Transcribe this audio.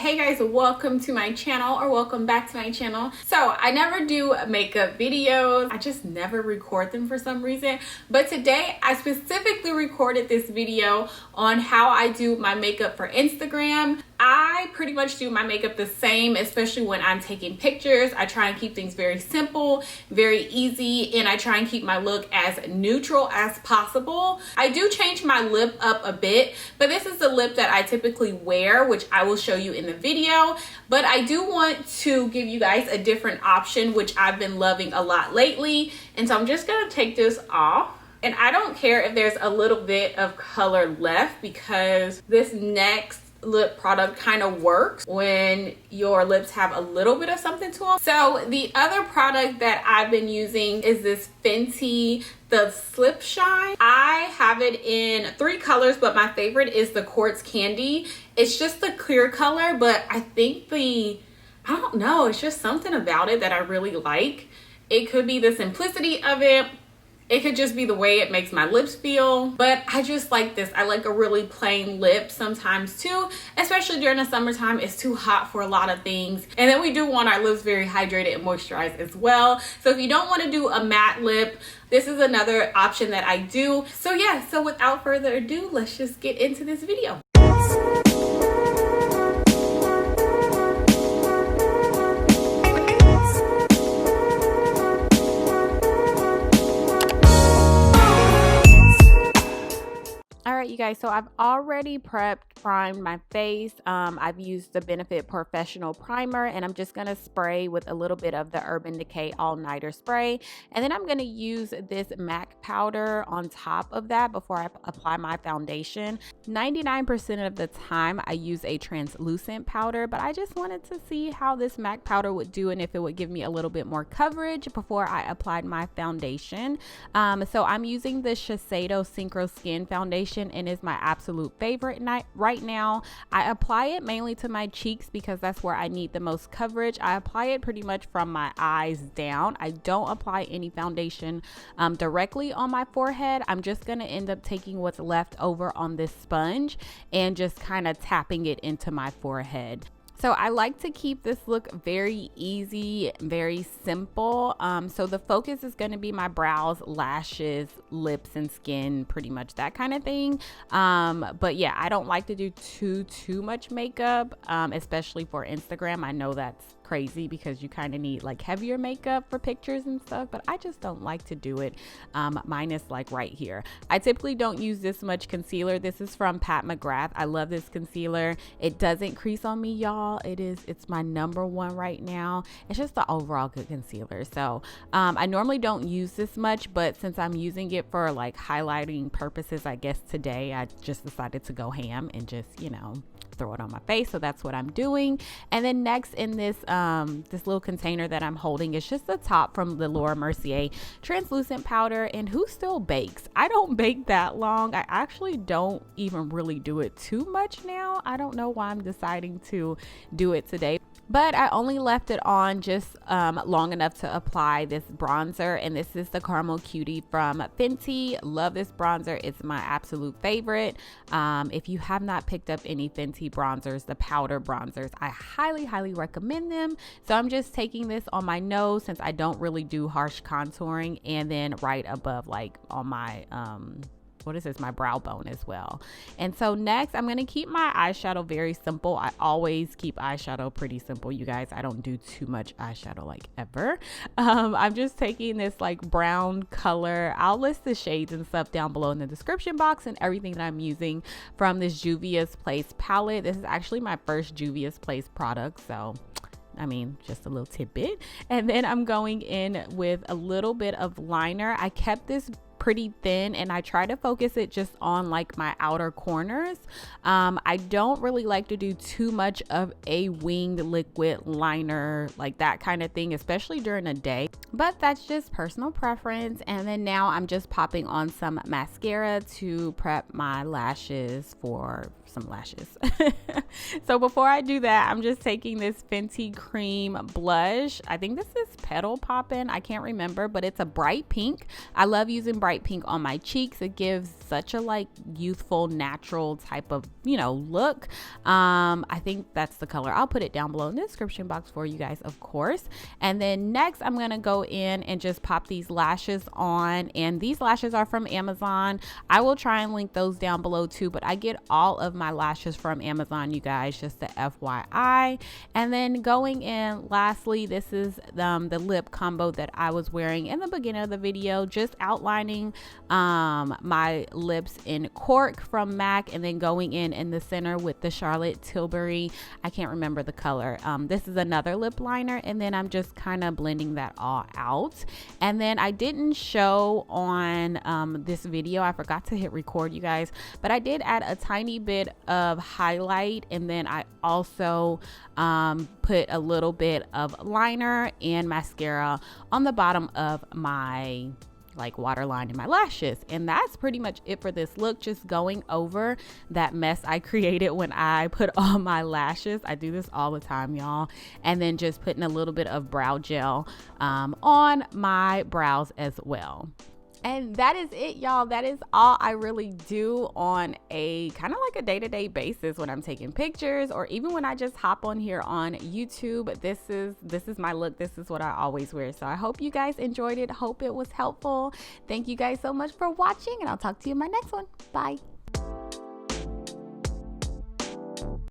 Hey guys, welcome to my channel, or welcome back to my channel. So I never do makeup videos. I just never record them for some reason. But today I specifically recorded this video on how I do my makeup for Instagram. I pretty much do my makeup the same, especially when I'm taking pictures. I try and keep things very simple, very easy, and I try and keep my look as neutral as possible. I do change my lip up a bit, but this is the lip that I typically wear, which I will show you in the video. But I do want to give you guys a different option, which I've been loving a lot lately. And so I'm just gonna take this off. And I don't care if there's a little bit of color left, because this next lip product kind of works when your lips have a little bit of something to them. So the other product that I've been using is this Fenty the Slip Shine. I have it in 3 colors, but my favorite is the Quartz Candy. It's just the clear color, but I think I don't know, it's just something about it that I really like. It could be the simplicity of it. It could just be the way it makes my lips feel, but I just like this. I like a really plain lip sometimes too, especially during the summertime. It's too hot for a lot of things. And then we do want our lips very hydrated and moisturized as well. So if you don't want to do a matte lip, this is another option that I do. So yeah, so without further ado, let's just get into this video. Alright you guys, so I've already primed my face. I've used the Benefit Professional Primer, and I'm just going to spray with a little bit of the Urban Decay All Nighter Spray. And then I'm going to use this MAC powder on top of that before I apply my foundation. 99% of the time I use a translucent powder, but I just wanted to see how this MAC powder would do and if it would give me a little bit more coverage before I applied my foundation. So I'm using the Eyeshadow Synchro Skin Foundation, and is my absolute favorite right now. I apply it mainly to my cheeks because that's where I need the most coverage. I apply it pretty much from my eyes down. I don't apply any foundation directly on my forehead. I'm just going to end up taking what's left over on this sponge and just kind of tapping it into my forehead. So I like to keep this look very easy, very simple. So the focus is going to be my brows, lashes, lips, and skin, pretty much that kind of thing. But yeah, I don't like to do too much makeup, especially for Instagram. I know that's crazy because you kind of need like heavier makeup for pictures and stuff, but I just don't like to do it. Mine is like right here. I typically don't use this much concealer. This is from Pat McGrath. I love this concealer. It doesn't crease on me, y'all. It's my #1 right now. It's just the overall good concealer. So I normally don't use this much, but since I'm using it for like highlighting purposes, I guess today I just decided to go ham and just, you know, throw it on my face. So that's what I'm doing. And then next in this this little container that I'm holding is just the top from the Laura Mercier translucent powder. And who still bakes? I don't bake that long. I actually don't even really do it too much now. I don't know why I'm deciding to do it today, but I only left it on just long enough to apply this bronzer, and this is the Caramel Cutie from Fenty. Love this bronzer. It's my absolute favorite. If you have not picked up any Fenty bronzers, the powder bronzers, I highly recommend them. So I'm just taking this on my nose since I don't really do harsh contouring, and then right above, like on my what is this, my brow bone as well. And so next I'm going to keep my eyeshadow very simple. I always keep eyeshadow pretty simple, you guys. I don't do too much eyeshadow like ever. I'm just taking this like brown color. I'll list the shades and stuff down below in the description box and everything that I'm using from this Juvia's Place palette. This is actually my first Juvia's Place product, so I mean, just a little tidbit. And then I'm going in with a little bit of liner. I kept this pretty thin and I try to focus it just on like my outer corners. I don't really like to do too much of a winged liquid liner, like that kind of thing, especially during the day, but that's just personal preference. And then now I'm just popping on some mascara to prep my lashes for some lashes. So before I do that, I'm just taking this Fenty Cream blush. I think this is Petal Poppin'. I can't remember, but it's a bright pink. I love using bright pink on my cheeks. It gives such a like youthful, natural type of, look. I think that's the color. I'll put it down below in the description box for you guys, of course. And then next, I'm going to go in and just pop these lashes on. And these lashes are from Amazon. I will try and link those down below too, but I get all of my lashes from Amazon, you guys, just the FYI. And then going in, lastly, this is the lip combo that I was wearing in the beginning of the video, just outlining my lips in Cork from MAC, and then going in the center with the Charlotte Tilbury. I can't remember the color. This is another lip liner, and then I'm just kind of blending that all out. And then I didn't show on this video, I forgot to hit record, you guys, but I did add a tiny bit of highlight, and then I also put a little bit of liner and mascara on the bottom of my like waterline in my lashes. And that's pretty much it for this look, just going over that mess I created when I put on my lashes. I do this all the time, y'all. And then just putting a little bit of brow gel on my brows as well. And that is it, y'all. That is all I really do on a kind of like a day-to-day basis when I'm taking pictures, or even when I just hop on here on YouTube. This is my look. This is what I always wear. So I hope you guys enjoyed it. Hope it was helpful. Thank you guys so much for watching, and I'll talk to you in my next one. Bye.